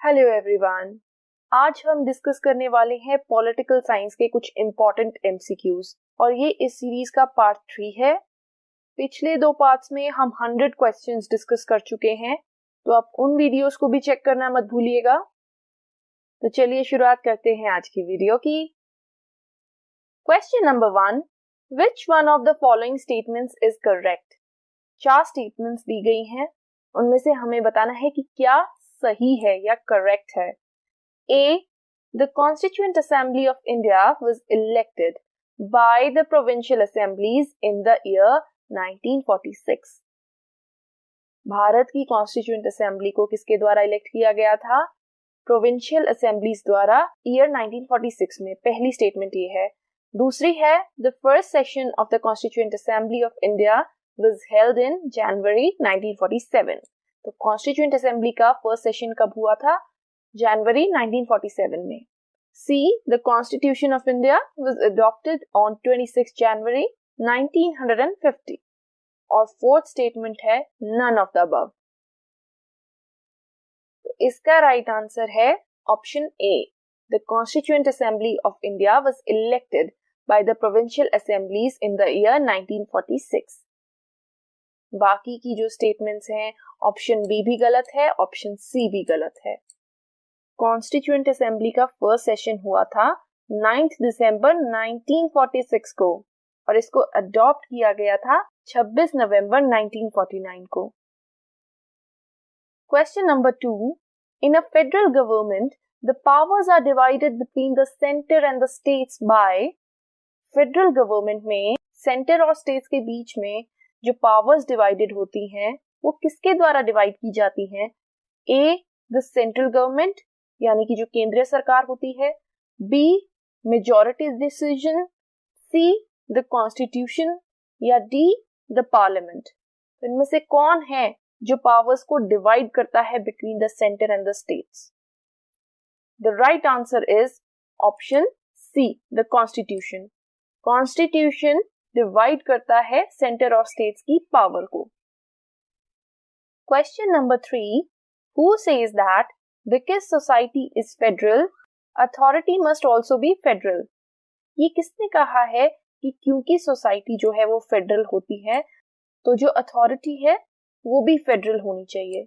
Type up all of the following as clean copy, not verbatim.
Hello everyone. आज हम discuss करने वाले हैं पॉलिटिकल साइंस के कुछ इम्पोर्टेंट एमसीक्यूज और ये इस सीरीज का पार्ट 3 है। पिछले 2 पार्ट्स में हम 100 क्वेश्चंस डिस्कस कर चुके हैं, तो आप उन वीडियोस को भी चेक करना मत भूलिएगा। तो चलिए शुरुआत करते हैं आज की वीडियो की। Question number 1, which one of the following statements is correct? 4 statements दी गई हैं, उनमें से हमें बताना है कि क्या सही है या करेक्ट है। A. The Constituent Assembly of India was elected by the provincial assemblies in the year 1946. Bharat की कॉन्स्टिट्यूएंट असेंबली को किसके द्वारा इलेक्ट किया गया था? प्रोविंशियल असेंबलीज द्वारा ईयर 1946 में। पहली स्टेटमेंट ये है। दूसरी है, the first session of the constituent assembly of India was held in January 1947. तो कॉन्स्टिट्यूएंट असेंबली का फर्स्ट सेशन कब हुआ था? जनवरी 1947 में। C. The Constitution of India was adopted on 26 January 1950. और फोर्थ स्टेटमेंट है none of the above. तो इसका राइट आंसर है option A. The Constituent Assembly of India was elected by the provincial assemblies in the year 1946. बाकी की जो statements हैं, option B भी गलत है, ऑप्शन सी भी गलत है। कॉन्स्टिट्यूएंट असेंबली का फर्स्ट सेशन हुआ था 9 दिसंबर 1946 को और इसको अडॉप्ट किया गया था 26 नवंबर 1949 को। Question number 2, in a federal government the powers are divided between the centre and the states by. Federal government में सेंटर और स्टेट्स के बीच में जो पावर्स डिवाइडेड होती हैं वो किसके द्वारा डिवाइड की जाती हैं? ए. द सेंट्रल गवर्नमेंट यानी कि जो केंद्रीय सरकार होती है। B. Majority decision. C. The constitution या डी. The parliament. इनमें से कौन है जो पावर्स को डिवाइड करता है between the centre and the states? The right answer is option C, the constitution. Constitution divide करता है सेंटर और स्टेट्स की पावर को। Question number 3, who says that because society is federal authority must also be federal? ये किसने कहा है कि क्योंकि सोसाइटी जो है वो फेडरल होती है तो जो अथॉरिटी है वो भी फेडरल होनी चाहिए?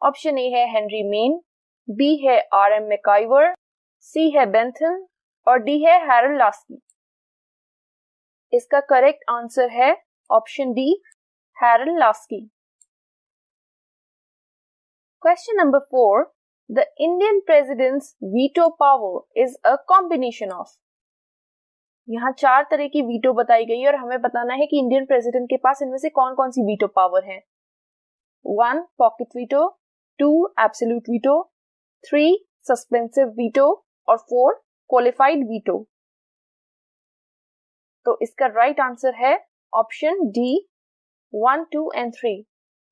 ऑप्शन ए है हेनरी मेन, बी है आर.एम. मैकाइवर, सी है बेंथम और डी है हैरल्ड लास्की। इसका करेक्ट आंसर है option D, Harold Laski. Question number 4, the Indian president's veto power is a combination of. यहाँ 4 तरह की वीटो बताई गई और हमें बताना है कि इंडियन प्रेसिडेंट के पास इनमें से कौन कौन सी वीटो पावर है। 1. Pocket veto, 2. Absolute veto, 3. Suspensive veto और 4. Qualified veto. तो इसका राइट आंसर है option D, 1, 2 and 3।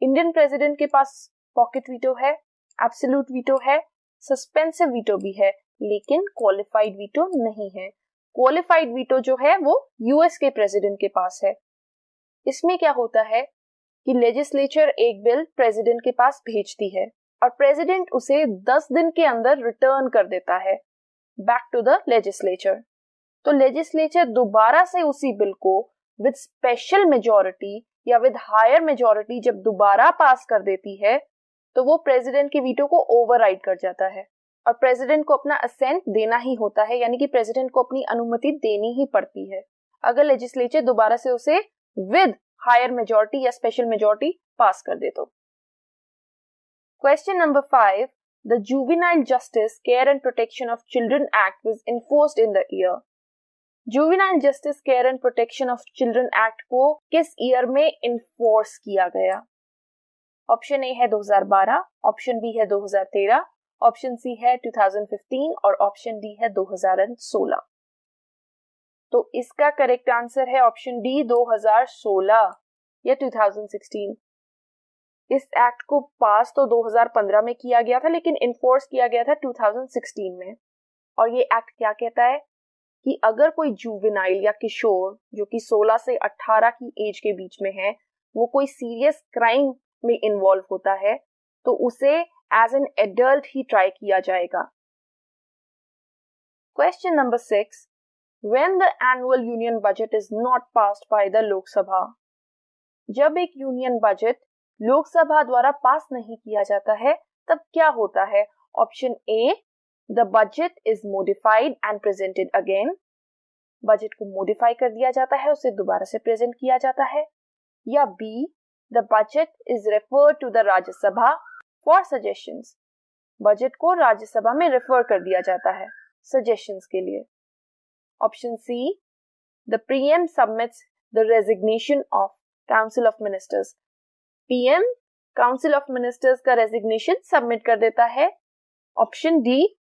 Indian president के पास पॉकेट वीटो है, एब्सोल्यूट वीटो है, सस्पेंसिव वीटो भी है, लेकिन क्वालिफाइड वीटो नहीं है। क्वालिफाइड वीटो जो है वो यूएस के प्रेसिडेंट के पास है। इसमें क्या होता है कि लेजिस्लेचर एक बिल प्रेसिडेंट के पास भेजती है और प्रेसिडेंट उसे 10 दिन के अंदर रिटर्न कर देता है बैक टू द लेजिस्लेचर। तो लेजिस्लेचर दोबारा से उसी बिल को विद स्पेशल मेजॉरिटी या विद हायर मेजॉरिटी जब दोबारा पास कर देती है तो वो प्रेसिडेंट के वीटो को ओवरराइड कर जाता है और प्रेसिडेंट को अपना असेंट देना ही होता है, यानी कि प्रेसिडेंट को अपनी अनुमति देनी ही पड़ती है अगर लेजिस्लेचर दोबारा से उसे विद हायर मेजॉरिटी या स्पेशल मेजॉरिटी पास कर दे तो। Question number 5, the juvenile justice care and protection of children act was enforced in the year. Juvenile justice care and protection of children act को किस ईयर में enforce किया गया? Option A है 2012, option B है 2013, option C है 2015 और option D है 2016। तो इसका करेक्ट आंसर है ऑप्शन डी, 2016 या 2016। इस एक्ट को पास तो 2015 में किया गया था लेकिन इन्फोर्स किया गया था 2016 में। और ये एक्ट क्या कहता है कि अगर कोई जुवेनाइल या किशोर जो कि 16 से 18 की एज के बीच में है वो कोई सीरियस क्राइम में इन्वॉल्व होता है तो उसे एज एन एडल्ट ही ट्राई किया जाएगा। Question number 6, when the annual union budget is not passed by the Lok Sabha. जब एक यूनियन बजट लोकसभा द्वारा पास नहीं किया जाता है तब क्या होता है? Option A, the budget is modified and presented again. Budget को मॉडिफाई कर दिया जाता है, उसे दोबारा से प्रेजेंट किया जाता है। या B, the budget is referred to the Rajya Sabha for suggestions. Budget को राज्यसभा में रेफर कर दिया जाता है सजेशंस के लिए। Option C, the PM submits the resignation of council of ministers. PM council of ministers का रेजिग्नेशन सबमिट कर देता है। Option D,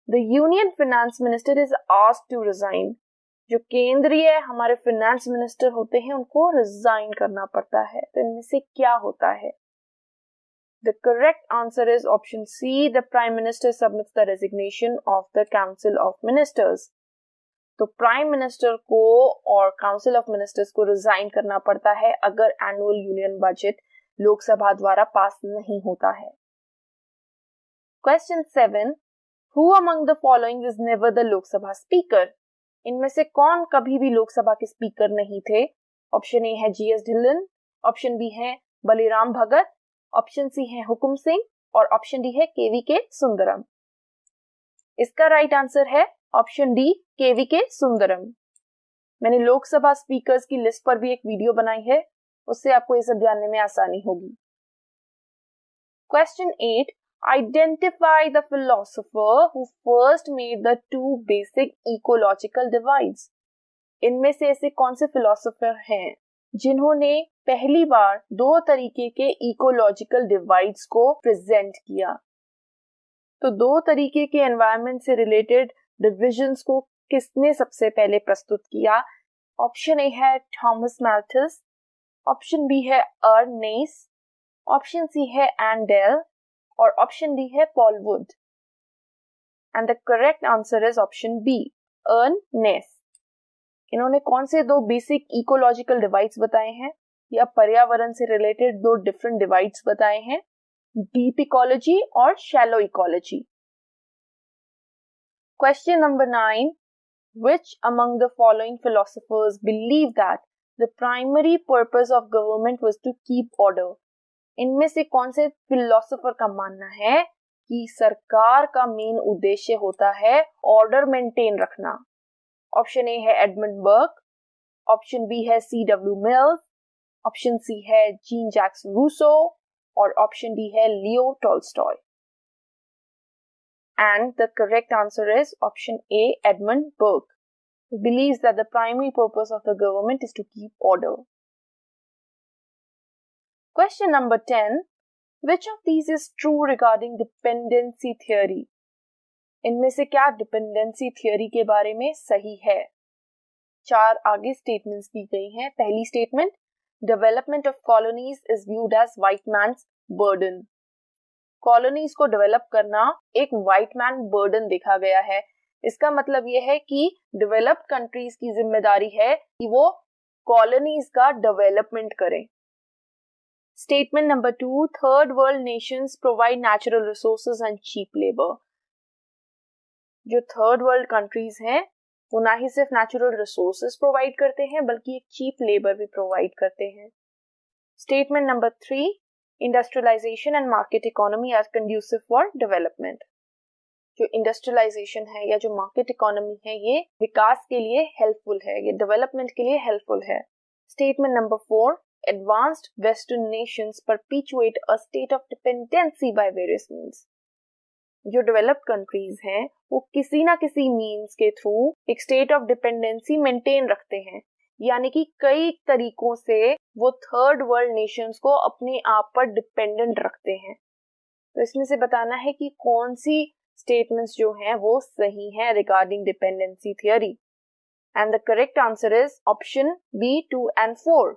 the union finance minister is asked to resign. जो केंद्रीय हमारे फाइनेंस मिनिस्टर होते हैं उनको रिजाइन करना पड़ता है। तो इनमें से क्या होता है? The correct answer is option C, the prime minister submits the resignation of the council of ministers. तो प्राइम मिनिस्टर को और काउंसिल ऑफ मिनिस्टर्स को रिजाइन करना पड़ता है अगर एनुअल यूनियन बजट लोकसभा द्वारा पास नहीं होता है। Question 7, who among the following is never the Lok Sabha speaker. इनमें से कौन कभी भी लोकसभा के स्पीकर नहीं थे? ऑप्शन ए है जीएस ढिल्लन, ऑप्शन बी है बलिराम भगत, ऑप्शन सी है हुकुम सिंह और ऑप्शन डी है केवीके सुंदरम। इसका राइट आंसर है ऑप्शन डी, केवीके सुंदरम। मैंने लोकसभा स्पीकर्स की लिस्ट पर भी एक वीडियो बनाई है, उससे आपको ये सब जानने में आसानी होगी। Question 8, identify the philosopher who first made the two basic ecological divides. इनमें से ऐसे कौन से फिलोसोफर हैं जिन्होंने पहली बार दो तरीके के इकोलॉजिकल डिवाइड्स को प्रेजेंट किया? तो दो तरीके के एनवायरनमेंट से रिलेटेड डिविजन्स को किसने सबसे पहले प्रस्तुत किया? ऑप्शन ए है थॉमस मैल्थस, ऑप्शन बी है अर्नेस, ऑप्शन सी है एंडेल और ऑप्शन डी है Paul Wood. And the correct answer is option B, अर्नेस। इन्होंने कौन से दो बेसिक इकोलॉजिकल डिवाइड्स बताए हैं या पर्यावरण से रिलेटेड दो डिफरेंट डिवाइड्स बताए हैं? डीप इकोलॉजी और shallow ecology. Question number 9, which among the following philosophers believe that the primary purpose of government was to keep order? इनमें से कौन से फिलोसोफर का मानना है कि सरकार का मेन उद्देश्य होता है ऑर्डर मेंटेन रखना? ऑप्शन ए है एडमंड बर्क, ऑप्शन बी है C.W. मिल्स, ऑप्शन सी है जीन जैक्स रूसो और ऑप्शन डी है Leo Tolstoy. And the correct answer is option A, Edmund Burke, who believes that the primary purpose of the government is to keep order. Question number 10, which of these is true regarding dependency theory? इनमें से क्या dependency theory के बारे में सही है? चार आगे स्टेटमेंट्स दी गई हैं। पहली statement, development of colonies is viewed as white man's burden. Colonies को डेवलप करना एक व्हाइट मैन बर्डन देखा गया है। इसका मतलब यह है कि डेवलप्ड कंट्रीज की जिम्मेदारी है कि वो कॉलोनीज का डेवलपमेंट करें। Statement number 2, third world nations provide natural resources and cheap labour. जो थर्ड वर्ल्ड कंट्रीज हैं वो ना ही सिर्फ नेचुरल रिसोर्सेज प्रोवाइड करते हैं बल्कि एक चीप लेबर भी प्रोवाइड करते हैं। Statement number 3, industrialisation and market economy are conducive for development. जो इंडस्ट्रियलाइजेशन है या जो मार्केट इकोनॉमी है ये विकास के लिए हेल्पफुल है, ये डेवलपमेंट के लिए हेल्पफुल है। Statement number 4, advanced western Nations perpetuate a state of dependency by various means. जो डेवलप्ड कंट्रीज हैं वो किसी ना किसी मीन्स के थ्रू एक स्टेट ऑफ डिपेंडेंसी मेंटेन रखते हैं, यानी कि कई तरीकों से वो थर्ड वर्ल्ड नेशंस को अपने आप पर डिपेंडेंट रखते हैं। तो इसमें से बताना है कि कौन सी स्टेटमेंट्स जो हैं वो सही हैं regarding dependency theory. And the correct answer is option B, 2 and 4।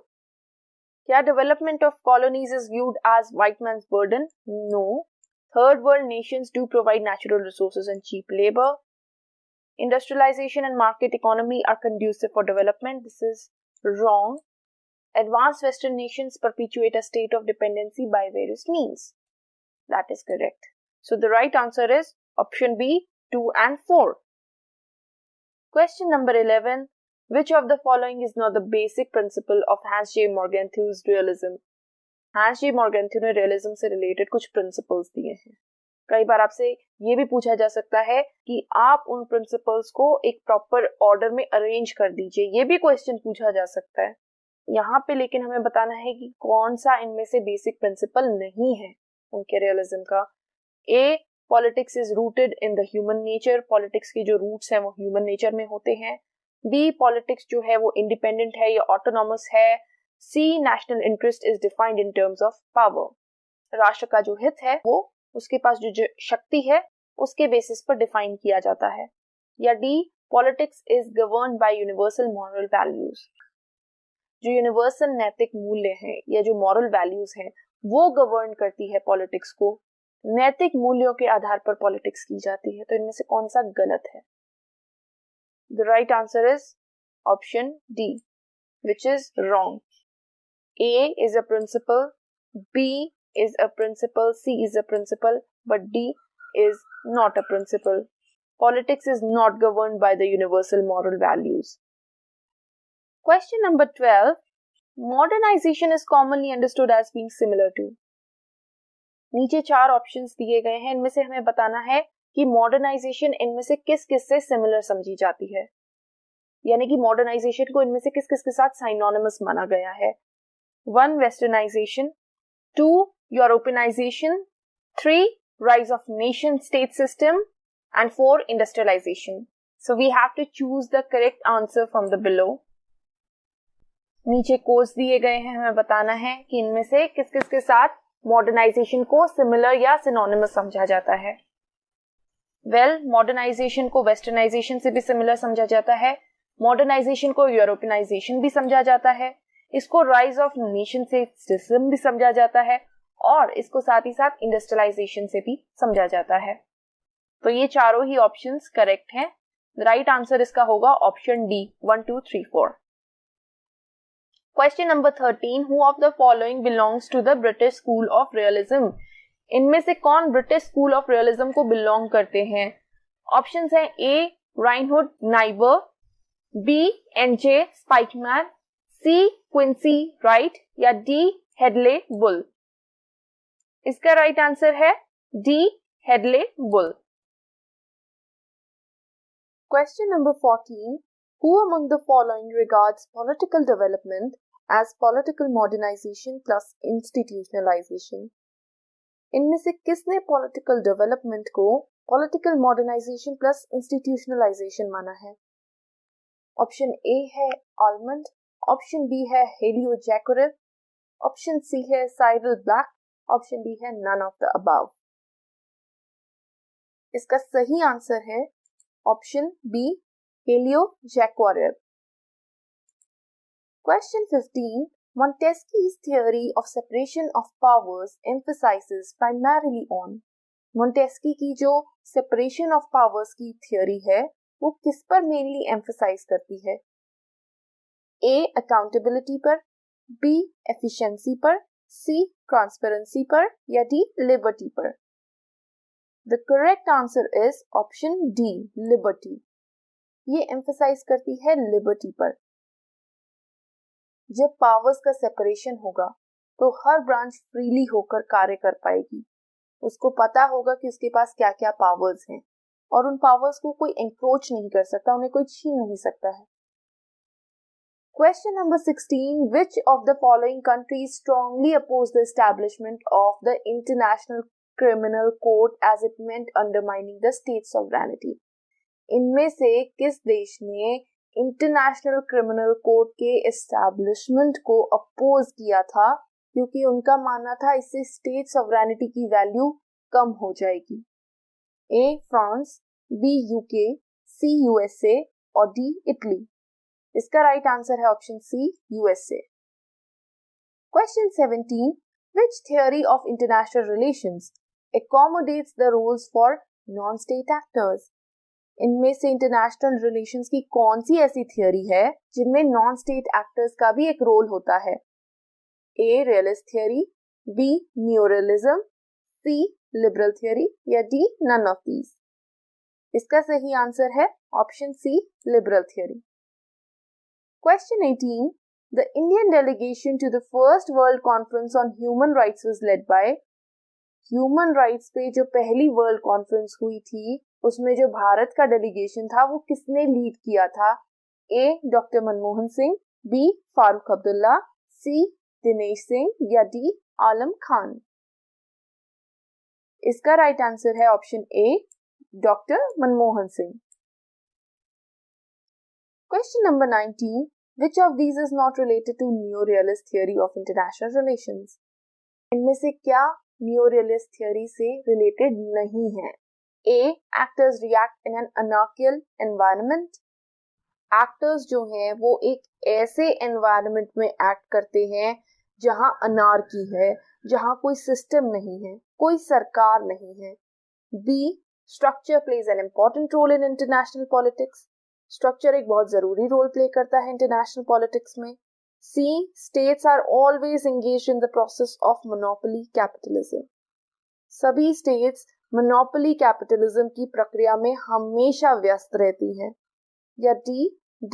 क्या development of colonies is viewed as white man's burden? No. Third world nations do provide natural resources and cheap labour. Industrialization and market economy are conducive for development. This is wrong. Advanced Western nations perpetuate a state of dependency by various means. That is correct. So the right answer is option B, 2 and 4. Question number 11. Which of the following is not the basic principle of Hans J. Morgenthau's realism? Hans J. Morgenthau ने realism से related कुछ principles दिए हैं. कई बार आपसे ये भी पूछा जा सकता है कि आप उन प्रिंसिपल्स को एक प्रॉपर ऑर्डर में अरेंज कर दीजिए. ये भी क्वेश्चन पूछा जा सकता है यहाँ पे, लेकिन हमें बताना है कि कौन सा इनमें से बेसिक प्रिंसिपल नहीं है उनके रियलिज्म का. A, politics is rooted in the human nature. Politics के जो रूट्स हैं वो ह्यूमन नेचर में होते हैं. बी, पॉलिटिक्स जो है वो इंडिपेंडेंट है या ऑटोनॉमस है. C, national interest is defined in terms of power. राष्ट्र का जो हित है वो उसके पास जो शक्ति है उसके बेसिस पर डिफाइन किया जाता है. या D, politics is governed bye universal moral values. जो यूनिवर्सल नैतिक मूल्य हैं या जो मॉरल वैल्यूज हैं वो गवर्न करती है पॉलिटिक्स को. नैतिक मूल्यों के आधार पर पॉलिटिक्स की जाती है. तो इनमें से कौन सा गलत है? The right answer is option D, which is wrong. A is a principle, B is a principle, C is a principle, but D is not a principle. Politics is not governed by the universal moral values. Question number 12. Modernization is commonly understood as being similar to. नीचे 4 options दिए गए हैं. इनमें से हमें बताना है कि मॉडर्नाइजेशन इनमें से किस किस से सिमिलर समझी जाती है, यानी कि मॉडर्नाइजेशन को इनमें से किस किस के साथ साइनोनिमस माना गया है. 1, westernisation. 2, यूरोपियनाइजेशन. 3, rise of nation state system. And 4, industrialization. So we have to choose the correct answer from the below. नीचे कोर्स दिए गए हैं. हमें बताना है कि इनमें से किस किस के साथ मॉडर्नाइजेशन को सिमिलर या सिनोनिमस समझा जाता है. वेल, मॉडर्नाइजेशन को वेस्टर्नाइजेशन से भी सिमिलर समझा जाता है. मॉडर्नाइजेशन को यूरोपियनाइजेशन भी समझा जाता है. इसको rise of nation state system भी समझा जाता है और इसको साथ ही साथ इंडस्ट्रियलाइजेशन से भी समझा जाता है. तो ये चारों ही ऑप्शंस करेक्ट हैं. राइट आंसर इसका होगा option D, 1, 2, 3, 4. Question number 13. Who of the following belongs to the British school of realism? इनमें से कौन ब्रिटिश स्कूल ऑफ रियलिज्म को बिलोंग करते हैं? ऑप्शंस हैं A, Reinhold Niebuhr. B, N J Spykman. C, Quincy Wright. या डी, हेडले बुल. इसका right answer है D, Hedley Bull. Question number 14. Who among the following regards political development as political modernization plus institutionalization? इनमें से किसने political development को political modernisation plus institutionalisation माना है? Option A है आलमंड. ऑप्शन बी है हेलियो जैकोरेव. ऑप्शन सी है साइरल ब्लैक. ऑप्शन डी है नन ऑफ द अबव. इसका सही आंसर है ऑप्शन बी, हेलियो जैकोरेव. Question 15. Montesquieu's theory of separation of powers emphasizes primarily on. Montesquieu की जो separation of powers की theory है वो किस पर mainly emphasize करती है? A, accountability पर. B, efficiency पर. C, transparency पर. या D, liberty पर. The correct answer is option D, liberty. ये emphasize करती है liberty पर. जब पावर्स का सेपरेशन होगा तो हर ब्रांच फ्रीली होकर कार्य कर पाएगी. उसको पता होगा कि उसके पास क्या क्या पावर्स हैं और उन पावर्स को कोई एंक्रोच नहीं कर सकता, उन्हें कोई छीन नहीं सकता है. Question number 16. Which of the following countries strongly oppose the establishment of the international criminal court as it meant undermining the state sovereignty? इनमें से किस देश ने इंटरनेशनल क्रिमिनल कोर्ट के एस्टैब्लिशमेंट को अपोज किया था, क्योंकि उनका मानना था इससे स्टेट सॉवरेनिटी की वैल्यू कम हो जाएगी? A, France. B, UK. C, USA. और डी, इटली. इसका राइट आंसर है option C, USA. Question 17. Which theory of international relations accommodates the rules for non-state actors? इनमें से इंटरनेशनल रिलेशंस की कौन सी ऐसी थियोरी है जिनमें नॉन स्टेट एक्टर्स का भी एक रोल होता है? A, realist theory. B, neorealism. C, liberal theory या डी नन ऑफ दीज। इसका सही आंसर है option C liberal theory. Question 18, the Indian delegation to the first world conference on human rights was led by. Human rights पे जो पहली world conference हुई थी उसमें जो भारत का डेलीगेशन था वो किसने लीड किया था? ए डॉक्टर मनमोहन सिंह, बी फारूक अब्दुल्ला, सी दिनेश सिंह या डी आलम खान। इसका राइट आंसर है option A doctor Manmohan Singh. Question number 19, which of these is not related to neo-realist theory of international relations? इनमें से क्या neo-realist theory से related नहीं है? A, actors react in an anarchical environment. Actors जो हैं वो एक ऐसे environment में act करते हैं जहां अनार्की है, जहां कोई सिस्टम नहीं है, कोई सरकार नहीं है। B, structure plays an important role in international politics. Structure एक बहुत जरूरी रोल प्ले करता है इंटरनेशनल पॉलिटिक्स में। C, states are always engaged in the process of monopoly capitalism. सभी स्टेट्स मोनोपोली कैपिटलिज्म की प्रक्रिया में हमेशा व्यस्त रहती हैं। या D,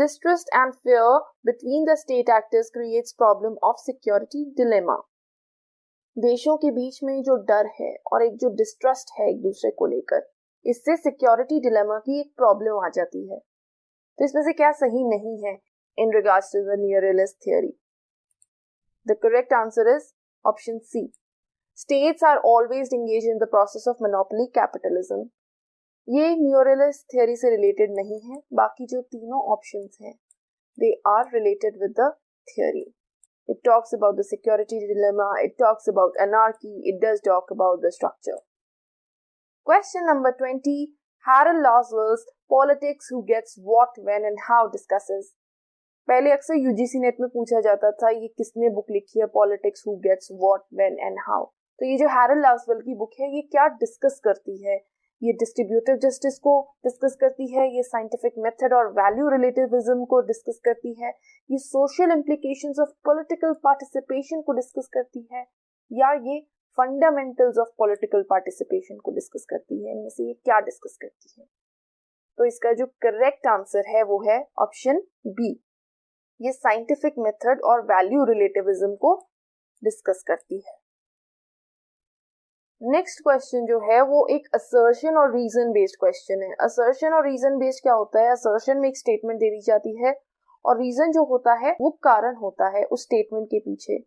distrust and fear between the state actors creates problem of security dilemma. देशों के बीच में जो डर है और एक जो डिस्ट्रस्ट है एक दूसरे को लेकर, इससे सिक्योरिटी डिलेमा की एक प्रॉब्लम आ जाती है। तो इसमें से क्या सही नहीं है in regards to the neorealist theory? The correct answer is option C, states are always engage in the process of monopoly capitalism. ये न्यूरोरियलिस्ट थ्योरी से रिलेटेड नहीं है, बाकी जो तीनों ऑप्शंस हैं they are related with the theory. It talks about the security dilemma, it talks about anarchy, it does talk about the structure. Question number 20, Harold Laswell's Politics Who Gets What, When and How discusses. पहले अक्सर UGC net में पूछा जाता था ये किसने book लिखी है, politics who gets what when and how. तो ये जो हैरोल्ड लासवेल की बुक है ये क्या डिस्कस करती है? ये डिस्ट्रीब्यूटिव जस्टिस को डिस्कस करती है, ये साइंटिफिक मेथड और वैल्यू रिलेटिविज्म को डिस्कस करती है, ये social implications of political participation को डिस्कस करती है, या ये फंडामेंटल्स ऑफ पॉलिटिकल पार्टिसिपेशन को डिस्कस करती है? इनमें से ये क्या डिस्कस करती है? तो इसका जो करेक्ट आंसर है वो है ऑप्शन बी, ये साइंटिफिक मेथड और वैल्यू रिलेटिविज्म को डिस्कस करती है। नेक्स्ट क्वेश्चन जो है वो एक असर्शन और रीजन बेस्ड क्वेश्चन है। असर्शन और रीजन बेस्ड क्या होता है? असर्शन में एक स्टेटमेंट दे दी जाती है और रीजन जो होता है वो कारण होता है उस स्टेटमेंट के पीछे।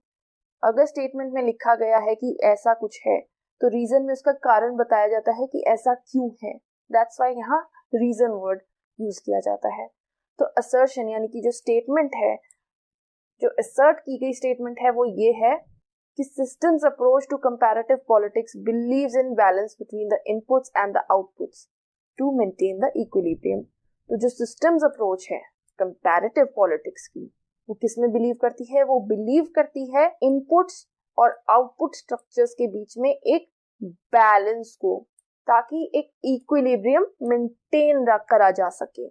अगर स्टेटमेंट में लिखा गया है कि ऐसा कुछ है तो रीजन में उसका कारण बताया जाता है कि ऐसा क्यों है। दैट्स व्हाई यहाँ रीजन वर्ड यूज किया जाता है। तो असर्शन यानी कि जो स्टेटमेंट है, जो असर्ट की गई स्टेटमेंट है वो ये है कि systems approach to comparative politics believes in balance between the inputs and the outputs to maintain the equilibrium. तो जो systems approach है comparative politics की, वो किस में बिलीव करती है? वो बिलीव करती है inputs और output structures के बीच में एक बैलेंस को, ताकि एक इक्विलिब्रियम मेंटेन करा जा सके।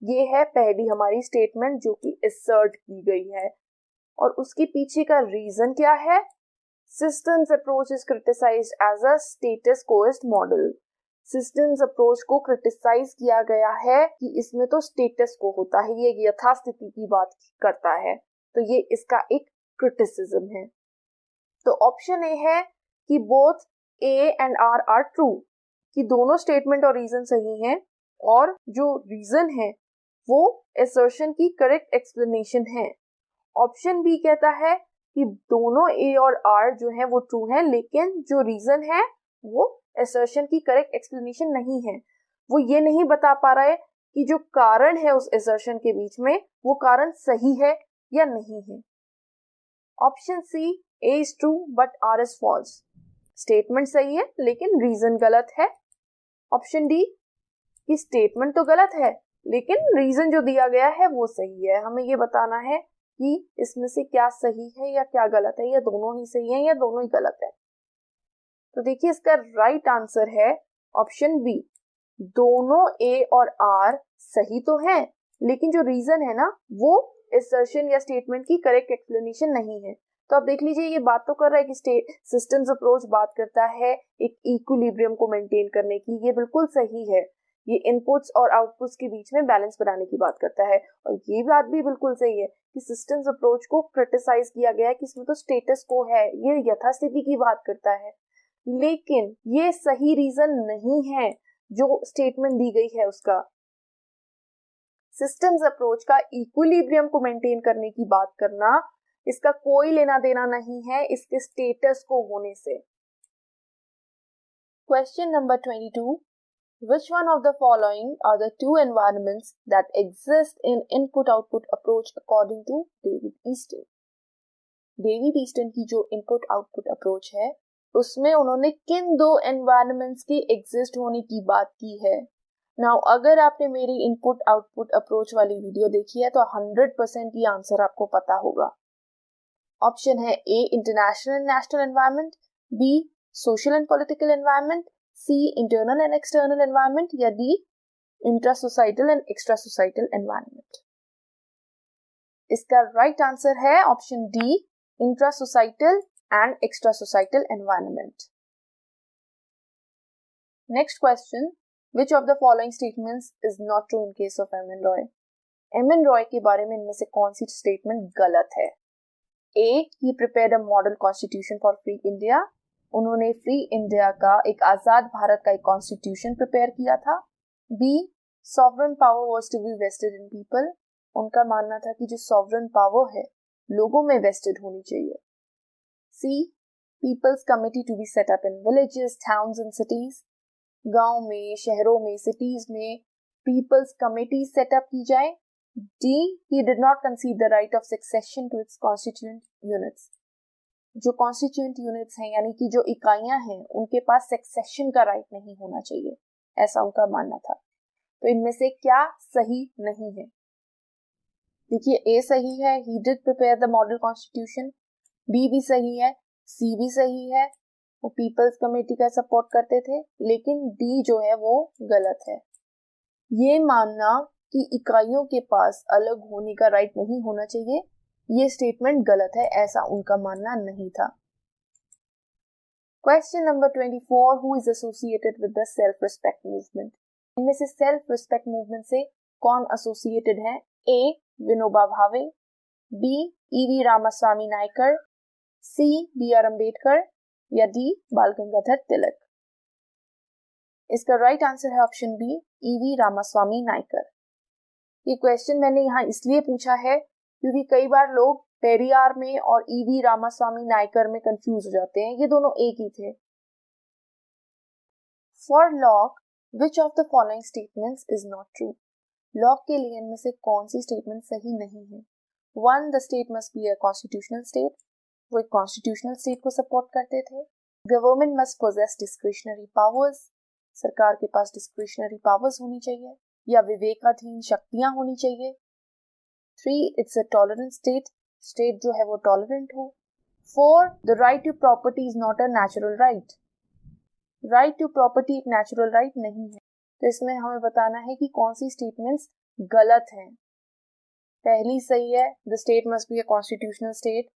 ये है पहली हमारी स्टेटमेंट जो कि असर्ट की गई है। और उसके पीछे का रीजन क्या है? Systems approach is criticized as a status quoist model. Systems approach को क्रिटिसाइज किया गया है कि इसमें तो स्टेटस को होता है, ये यथास्थिति की बात करता है, तो ये इसका एक क्रिटिसिज्म है। तो ऑप्शन ए है कि both A and R are true, कि दोनों स्टेटमेंट और रीजन सही हैं और जो रीजन है वो असर्शन की करेक्ट एक्सप्लेनेशन है। ऑप्शन बी कहता है कि दोनों ए और आर जो है वो ट्रू है, लेकिन जो रीजन है वो असर्शन की करेक्ट एक्सप्लेनेशन नहीं है। वो ये नहीं बता पा रहा है कि जो कारण है उस असर्शन के बीच में वो कारण सही है या नहीं है। Option C, A is true but R is false, statement सही है लेकिन रीजन गलत है। ऑप्शन डी, कि स्टेटमेंट तो गलत है लेकिन रीजन जो दिया गया है वो सही है। हमें ये बताना है कि इसमें से क्या सही है या क्या गलत है, या दोनों ही सही है या दोनों ही गलत है। तो देखिए इसका राइट आंसर है ऑप्शन बी, दोनों ए और आर सही तो हैं लेकिन जो रीजन है ना वो असर्शन या स्टेटमेंट की करेक्ट एक्सप्लेनेशन नहीं है। तो आप देख लीजिए, ये बात तो कर रहा है कि सिस्टम्स अप्रोच बात करता है एक इक्विलिब्रियम को मेंटेन करने की, ये बिल्कुल सही है। ये इनपुट्स और आउटपुट्स के बीच में बैलेंस बनाने की बात करता है, और ये बात भी बिल्कुल सही है कि सिस्टम्स अप्रोच को क्रिटिसाइज किया गया है कि इसमें तो स्टेटस को है, ये यथास्थिति की बात करता है। लेकिन ये सही रीजन नहीं है जो स्टेटमेंट दी गई है उसका। सिस्टम्स अप्रोच का इक्विलिब्रियम को मेंटेन करने की बात करना, इसका कोई लेना देना नहीं है इसके स्टेटस को होने से। Question number 22, which one of the following are the two environments that exist in input-output approach according to David Easton? David Easton की जो इनपुट आउटपुट अप्रोच है उसमें उन्होंने किन दो एनवायरनमेंट्स के एग्जिस्ट होने की बात की है। नाउ अगर आपने मेरी इनपुट आउटपुट अप्रोच वाली वीडियो देखी है तो 100% ये आंसर आपको पता होगा। ऑप्शन है A international and national environment, B social and political environment, C internal and external environment, या D intra societal and extra societal environment. इसका राइट आंसर है option D, intra societal and extra societal environment. Next question, which of the following statements is not true in case of M.N. Roy? M.N. Roy के बारे में इनमें से कौन सी statement गलत है? A, he prepared a model constitution for free India. उन्होंने free India का एक आजाद भारत का एक कॉन्स्टिट्यूशन प्रिपेयर किया था। B, sovereign power was to be vested in people. उनका मानना था कि जो sovereign power है लोगों में vested होनी चाहिए। C, people's committee to be set up in villages, towns and cities. गांव में, शहरों में, सिटीज में पीपल्स कमिटी सेटअप की जाए। D, he did not concede the right of succession to its constituent units. जो कॉन्स्टिट्यूएंट यूनिट्स हैं यानी कि जो इकाइयां हैं उनके पास सक्सेशन का राइट नहीं होना चाहिए, ऐसा उनका मानना था। तो इनमें से क्या सही नहीं है? देखिए, ए सही है, he did prepare the model constitution. B भी सही है, सी भी सही है, वो पीपल्स कमेटी का सपोर्ट करते थे। लेकिन डी जो है वो गलत है। ये मानना कि इकाइयों के पास अलग होने का राइट नहीं होना चाहिए, ये स्टेटमेंट गलत है, ऐसा उनका मानना नहीं था। Question number 24, who is associated with the self respect movement? इनमें से सेल्फ रिस्पेक्ट मूवमेंट से कौन एसोसिएटेड है? A, Vinoba Bhave, B, E V Ramaswami Naicker, C, B R Ambedkar, या डी, बाल गंगाधर तिलक। इसका राइट आंसर है option B, E V Ramaswami Naicker. ये क्वेश्चन मैंने यहाँ इसलिए पूछा है क्योंकि कई बार लोग पेरियार में और ईवी रामास्वामी नायकर में कंफ्यूज हो जाते हैं, ये दोनों एक ही थे। For lock, which of the following statements is not true? Lock के लिए इनमें से कौन सी स्टेटमेंट सही नहीं है? 1, the state must be a constitutional state, वो एक कॉन्स्टिट्यूशनल स्टेट को सपोर्ट करते थे। Government must possess discretionary powers, सरकार के पास डिस्क्रिशनरी पावर्स होनी चाहिए या विवेकाधीन शक्तियां होनी चाहिए। 3, it's a tolerant state, state जो है वो टॉलरेंट हो। 4, the right to property is not a natural right, right to property एक नेचुरल राइट नहीं है। तो इसमें हमें बताना है कि कौन सी स्टेटमेंट्स गलत हैं। पहली सही है, the state must be a constitutional state,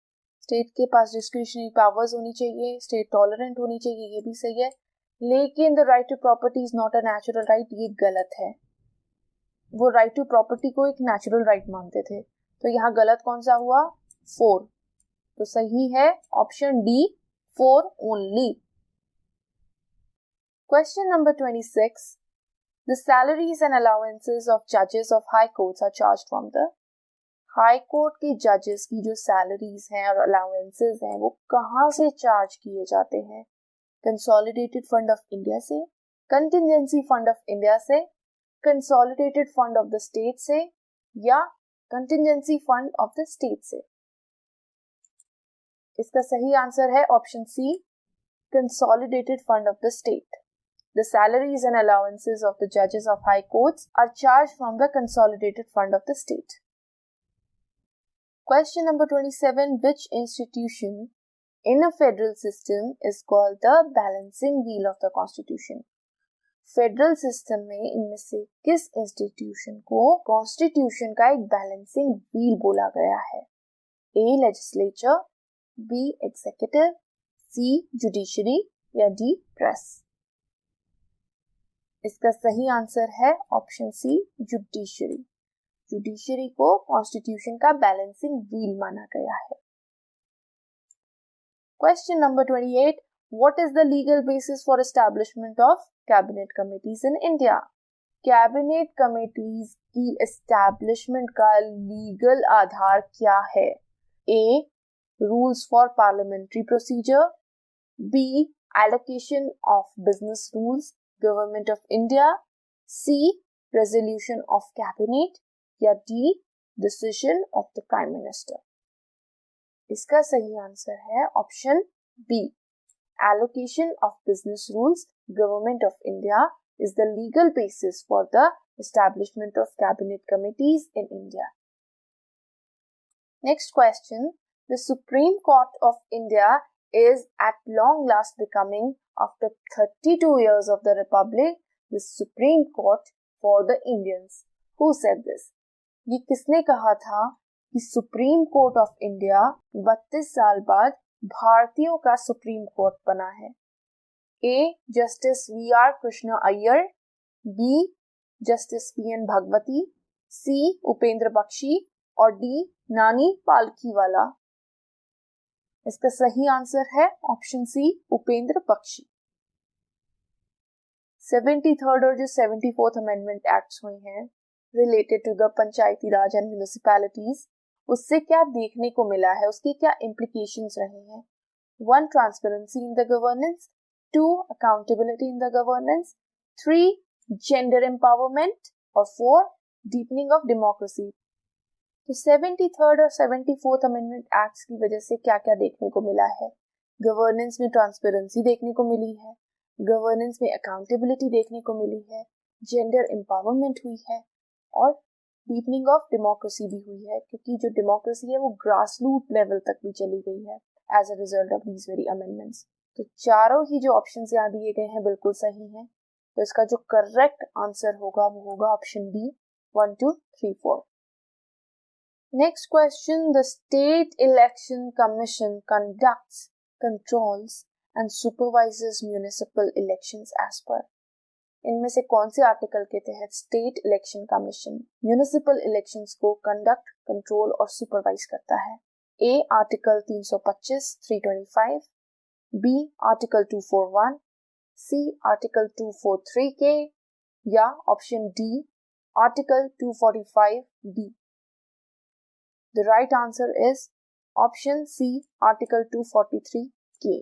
state के पास डिस्क्रिशनरी पावर्स होनी चाहिए, स्टेट टॉलरेंट होनी चाहिए, ये भी सही है। लेकिन the right to property is not a natural right, ये गलत है। वो राइट टू प्रॉपर्टी को एक नेचुरल राइट मानते थे, तो यहाँ गलत कौन सा हुआ? 4। तो सही है option D, 4 only. Question number 26, the salaries and allowances of जजेस of high courts are charged from the high court के जजेस की जो सैलरीज हैं और अलाउंसेस हैं वो कहाँ से चार्ज किए जाते हैं? कंसोलिडेटेड फंड ऑफ इंडिया से, कंटिजेंसी फंड ऑफ इंडिया से, consolidated fund of the state से, या contingency fund of the state से? इसका सही आंसर है option C, consolidated fund of the state. The salaries and allowances of the judges of high courts are charged from the consolidated fund of the state. Question number 27, which institution in a federal system is called the balancing wheel of the constitution? Federal system में इनमें से किस institution को constitution का एक balancing wheel बोला गया है? A, legislature, B executive, C judiciary या डी प्रेस? इसका सही आंसर है ऑप्शन सी जुडिशरी। जुडिशरी को कॉन्स्टिट्यूशन का बैलेंसिंग व्हील माना गया है। Question number 28, what is the legal basis for establishment of cabinet committees in India? Cabinet committees की एस्टैब्लिशमेंट का लीगल आधार क्या है? A, rules for parliamentary procedure, B, allocation of business rules government of India, C, resolution of cabinet या D, decision of the prime minister? इसका सही answer है option B, allocation of business rules government of India is the legal basis for the establishment of cabinet committees in India. Next question, the Supreme Court of India is at long last becoming, after 32 years of the Republic, the Supreme Court for the Indians. Who said this? ये किसने कहा था कि supreme court of India 32 साल बाद भारतीयों का supreme court बना है? A, justice VR Krishna Iyer, B, justice PN Bhagwati, C, Upendra Baxi और D, नानी पालखीवाला? इसका सही आंसर है ऑप्शन सी, उपेंद्र बख्शी। 73rd और जो 74th अमेंडमेंट एक्ट्स हुए हैं related to the Panchayati Raj and municipalities, उससे क्या देखने को मिला है, उसके क्या इम्प्लीकेशंस रहे हैं? 1, transparency in the governance, 2, accountability in the governance, 3, gender empowerment और 4, deepening of democracy। तो 73rd और 74th अमेंडमेंट एक्ट्स की वजह से क्या क्या देखने को मिला है? गवर्नेंस में ट्रांसपेरेंसी देखने को मिली है, गवर्नेंस में अकाउंटेबिलिटी देखने को मिली है, जेंडर एम्पावरमेंट हुई है और डीपनिंग ऑफ डेमोक्रेसी भी हुई है, क्योंकि जो डेमोक्रेसी है वो ग्रास रूट लेवल तक भी चली गई है as a result of these very amendments. तो चारों ही जो ऑप्शंस यहाँ दिए गए हैं बिल्कुल सही हैं। तो इसका जो करेक्ट आंसर होगा वो होगा option B, 1, 2, 3, 4। Next question, the state election commission conducts, controls and supervises municipal elections as per. इनमें से कौन से आर्टिकल के तहत state election commission municipal elections को कंडक्ट, कंट्रोल और सुपरवाइज करता है? A, article 325, 325, B, article 241, C, article 243K या option D, article 245D? The right answer is option C, article 243K.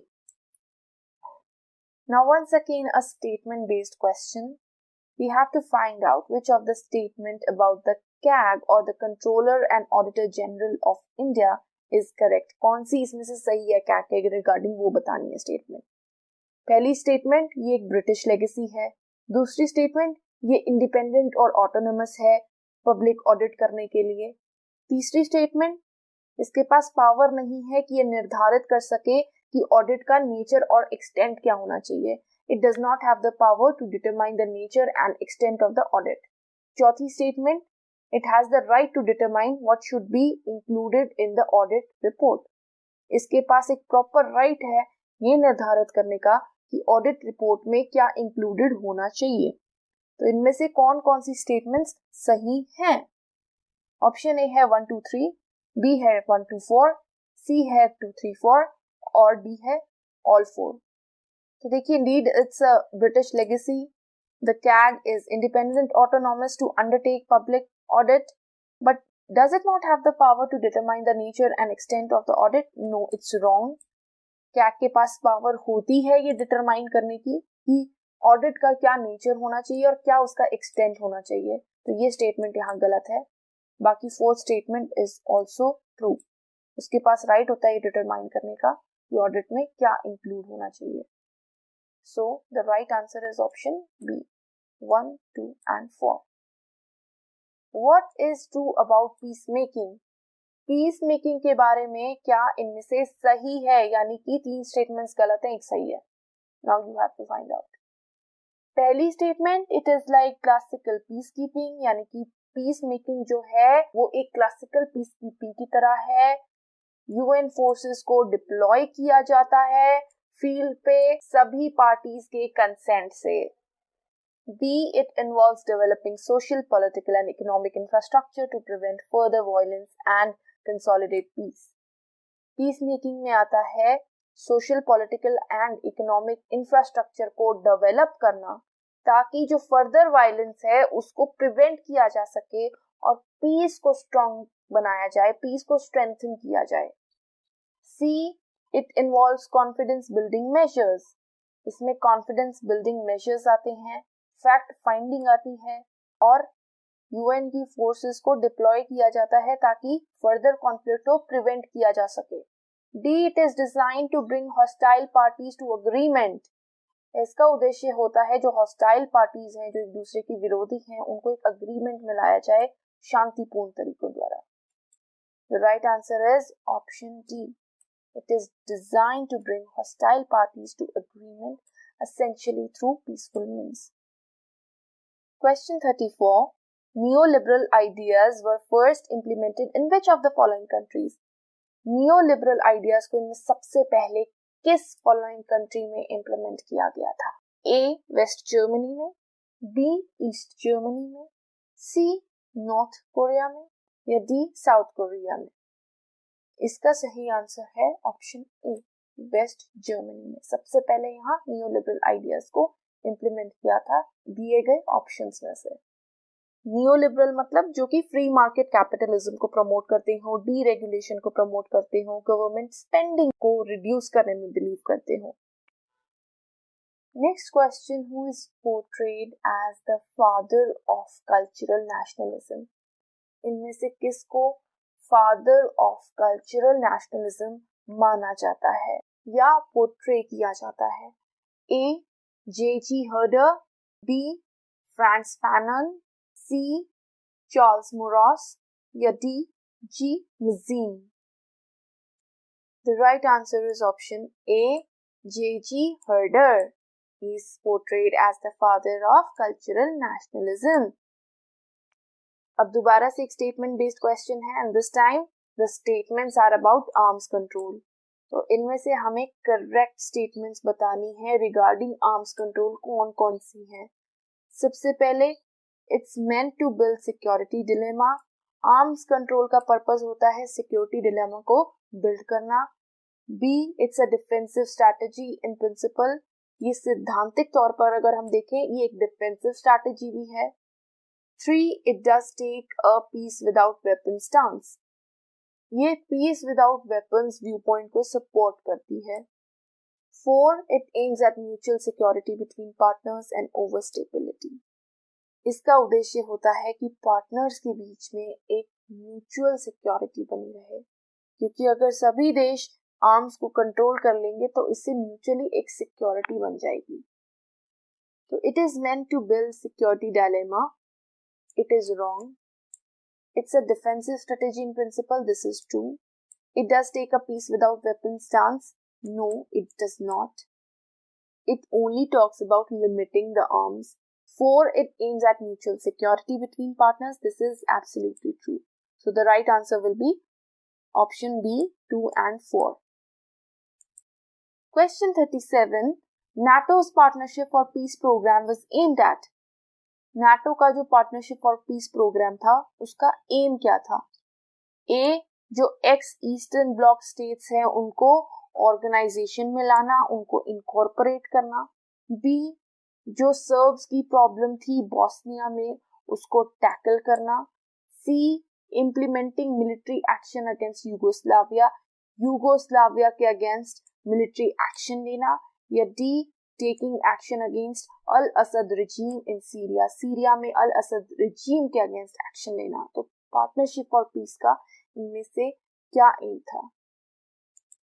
Now once again a statement based question. We have to find out which of the statement about the CAG or the Controller and Auditor General of India is correct. कौन सी इसमें से सही है CAG के regarding वो बतानी है statement. पहली स्टेटमेंट ये एक ब्रिटिश लेगेसी है, दूसरी स्टेटमेंट ये इंडिपेंडेंट और ऑटोनोमस है पब्लिक ऑडिट करने के लिए, तीसरी स्टेटमेंट इसके पास पावर नहीं है कि ये निर्धारित कर सके कि ऑडिट का नेचर और एक्सटेंट क्या होना चाहिए। It does not have the power to determine the nature and extent of the audit. चौथी statement, it has the right to determine what should be included in the audit report. इसके पास एक proper right है ये निर्धारित करने का कि audit report में क्या इंक्लूडेड होना चाहिए। तो इनमें से कौन कौन सी स्टेटमेंट्स सही हैं? ऑप्शन ए है 1, 2, 3, बी है 1, 2, 4, सी है 2, 3, 4 और डी है ऑल 4। तो देखिए, indeed it's a British legacy. The CAG is independent, autonomous to undertake public audit, but does it not have the power to determine the nature and extent of the audit? No, it's wrong. CAG के पास power होती है ये determine करने की कि audit का क्या nature होना चाहिए और क्या उसका एक्सटेंट होना चाहिए। तो ये स्टेटमेंट यहाँ गलत है। बाकी 4th statement is also true. उसके पास राइट होता है ये डिटरमाइन करने का कि ऑडिट में क्या इंक्लूड होना चाहिए। So the right answer is option B, 1, 2 and 4. What is true about peacemaking? Peacemaking के बारे में क्या इनमें से सही है, यानी कि 3 स्टेटमेंट्स गलत हैं, एक सही है। Now you have to find out. पहली statement, it is like classical peace keeping, यानी कि पीस मेकिंग जो है वो एक क्लासिकल पीस कीपिंग की तरह है। यूएन फोर्सेस को डिप्लॉय किया जाता है फील्ड पे सभी पार्टीज के कंसेंट से। B. It involves developing social, political and economic infrastructure to prevent further violence and consolidate peace. Peacemaking में आता है social, political and economic infrastructure को develop करना ताकि जो further violence है उसको prevent किया जा सके और peace को strong बनाया जाए, peace को strengthen किया जाए। C. It involves confidence building measures. इसमें confidence building measures आते हैं, फैक्ट फाइंडिंग आती है और यूएन की फोर्सेस को डिप्लॉय किया जाता है ताकि फर्दर कॉन्फ्लिक्ट को प्रिवेंट किया जा सके। D. It is design to bring hostile parties to agreement. इसका उद्देश्य होता है जो हॉस्टाइल पार्टीज हैं, जो एक दूसरे की विरोधी हैं, उनको एक अग्रीमेंट में लाया जाए शांतिपूर्ण तरीकों द्वारा। The right answer is option D. It is design to bring hostile parties to agreement essentially through peaceful means. Question 34. Neoliberal ideas were first implemented in which of the following countries? Neoliberal ideas को इनमें सबसे पहले किस following country में implement किया गया था? A. West Germany में, B. East Germany में, C. North Korea में या D. South Korea में? इसका सही आंसर है ऑप्शन ए, वेस्ट जर्मनी में। सबसे पहले यहाँ नियोलिबरल आइडियाज को इम्प्लीमेंट किया था दिए गए ऑप्शंस में से। नियोलिबरल मतलब जो कि फ्री मार्केट कैपिटलिज्म को प्रमोट करते हो, डीरेगुलेशन को प्रमोट करते हो, गवर्नमेंट स्पेंडिंग को रिड्यूस करने में बिलीव करते हो। Next question, who is portrayed as the father of cultural nationalism? इनमें से किसको फादर ऑफ कल्चरल नेशनलिज्म माना जाता है या पोर्ट्रे किया जाता है? ए. J.G. Herder, B. Frantz Fanon, C. Charles Maurras या D. G. Mazzine? The right answer is option A. J.G. Herder. He is portrayed as the father of cultural nationalism. अब दोबारा से एक स्टेटमेंट बेस्ड क्वेश्चन है and this time the statements are about arms control. तो इनमें से हमें correct statements बतानी है रिगार्डिंग आर्म्स कंट्रोल। कौन कौन सी हैं? सबसे पहले, it's meant to build security dilemma. Arms control का पर्पस होता है सिक्योरिटी डिलेमा को बिल्ड करना। B. It's a defensive strategy in principle. ये सिद्धांतिक तौर पर अगर हम देखें ये एक डिफेंसिव स्ट्रैटेजी भी है। 3. It does take a peace without weapons stance. ये peace without weapons viewpoint को सपोर्ट करती है। 4. It aims at mutual security between partners and over stability. इसका उद्देश्य होता है कि पार्टनर्स के बीच में एक म्यूचुअल सिक्योरिटी बनी रहे, क्योंकि अगर सभी देश आर्म्स को कंट्रोल कर लेंगे तो इससे म्यूचुअली एक सिक्योरिटी बन जाएगी। तो it is meant to build security dilemma. It is wrong. It's a defensive strategy in principle. This is true. It does take a peace without weapons stance. No, it does not. It only talks about limiting the arms. 4. It aims at mutual security between partners. This is absolutely true. So the right answer will be option B, 2 and 4. Question 37. NATO's Partnership for Peace program was aimed at. NATO का जो partnership for piece programme था उसका M क्या था? ए. जो x eastern bloc states हैं उनको organisation में लाना, उनको इनकॉर्पोरेट करना। बी. जो सर्ब्स की प्रॉब्लम थी बॉस्निया में उसको टैकल करना। C. Implementing military action against Yugoslavia, Yugoslavia के अगेंस्ट मिलिट्री एक्शन लेना या D. Taking action against al Assad regime in Syria, Syria में अल असद regime के अगेंस्ट एक्शन लेना। तो पार्टनरशिप फॉर पीस का इनमें से क्या एम था?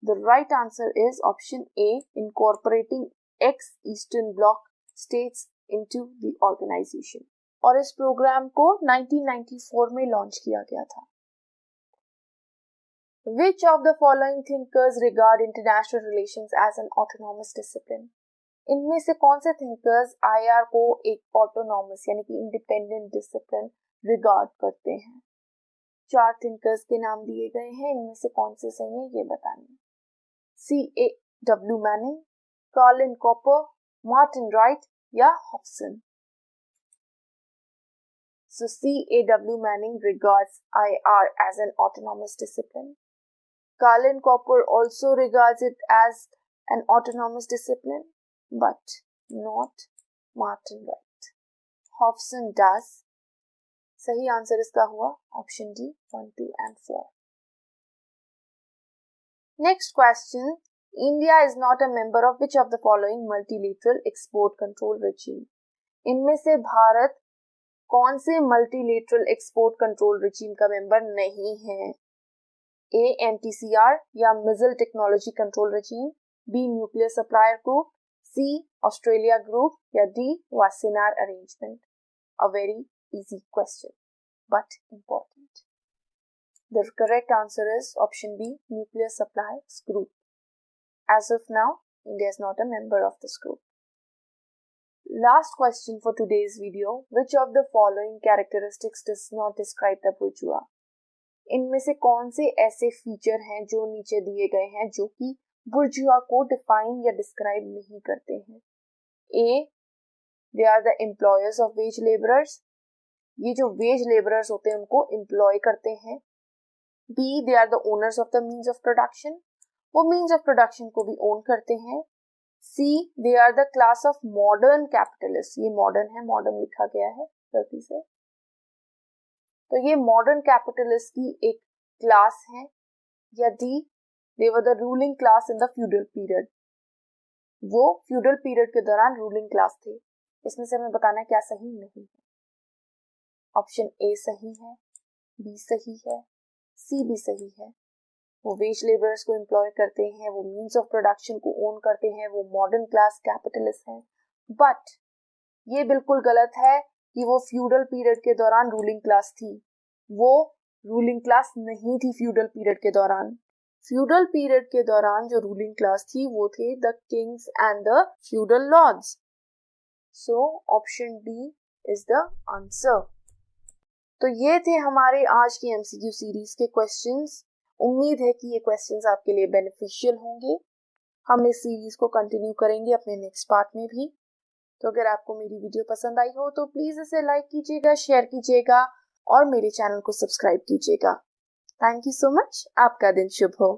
The right answer is option A, incorporating ex eastern bloc states into the organisation. और इस प्रोग्राम को 1994 में लॉन्च किया गया था। Which of the following thinkers regard international relations as an autonomous discipline? इनमें से कौन से थिंकर्स आईआर को एक ऑटोनॉमस यानी कि इंडिपेंडेंट डिसिप्लिन रिगार्ड करते हैं? 4 थिंकर्स के नाम दिए गए हैं, इनमें से कौन से सही है ये बताना। C.A.W. Manning, Carlin copper, Martin right या Hobson. So C.A.W. Manning regards IR as an autonomous discipline. Karlin Copper also regards it as an autonomous discipline, but not Martin Wright. Hobson does. सही answer इसका हुआ option D 1, 2 and 4. Next question. India is not a member of which of the following multilateral export control regime? इनमें से भारत कौन से multilateral export control regime का member नहीं है? ए एमटीसीआर या missile technology control regime, B nuclear supplier group, C Australia group या D Wassenaar arrangement. A very easy question but important. The correct answer is option B nuclear suppliers group. As of now, India is not a member of this group. Last question for today's video. Which of the following characteristics does not describe the bourgeois? इनमें से कौन से ऐसे feature हैं जो नीचे दिए गए हैं जो कि बुर्जुआ को डिफाइन या डिस्क्राइब नहीं करते हैं? A. They are the employers of wage laborers. ये जो वेज लेबरर्स होते हैं उनको एम्प्लॉय करते हैं. B. They are the owners of the means of production. वो मीन्स ऑफ प्रोडक्शन को भी ओन करते हैं. C. They are the class of modern capitalists. ये मॉडर्न है, मॉडर्न लिखा गया है गलती से. तो ये मॉडर्न कैपिटलिस्ट की एक क्लास है. या D. They were the ruling class in the feudal period. वो फ्यूडल पीरियड के दौरान रूलिंग क्लास थे. इसमें से हमें बताना है क्या सही नहीं है. ऑप्शन A सही है, B सही है, C भी सही है. वो वेज लेबरर्स को एम्प्लॉय करते हैं, वो मीन्स ऑफ प्रोडक्शन को ओन करते हैं, वो मॉडर्न क्लास कैपिटलिस्ट हैं. बट ये बिल्कुल गलत है कि वो फ्यूडल पीरियड के दौरान रूलिंग क्लास थी. वो रूलिंग क्लास नहीं थी फ्यूडल पीरियड के दौरान. फ्यूडल पीरियड के दौरान जो रूलिंग क्लास थी वो थे the Kings and the feudal lords. So option D is the answer. तो ये थे हमारे आज की एमसीक्यू सीरीज के क्वेश्चंस. उम्मीद है कि ये क्वेश्चंस आपके लिए बेनिफिशियल होंगे. हम इस सीरीज को कंटिन्यू करेंगे अपने नेक्स्ट पार्ट में भी. तो अगर आपको मेरी वीडियो पसंद आई हो तो प्लीज इसे लाइक कीजिएगा, शेयर कीजिएगा और मेरे चैनल को सब्सक्राइब कीजिएगा. Thank you so much. आपका दिन शुभ हो.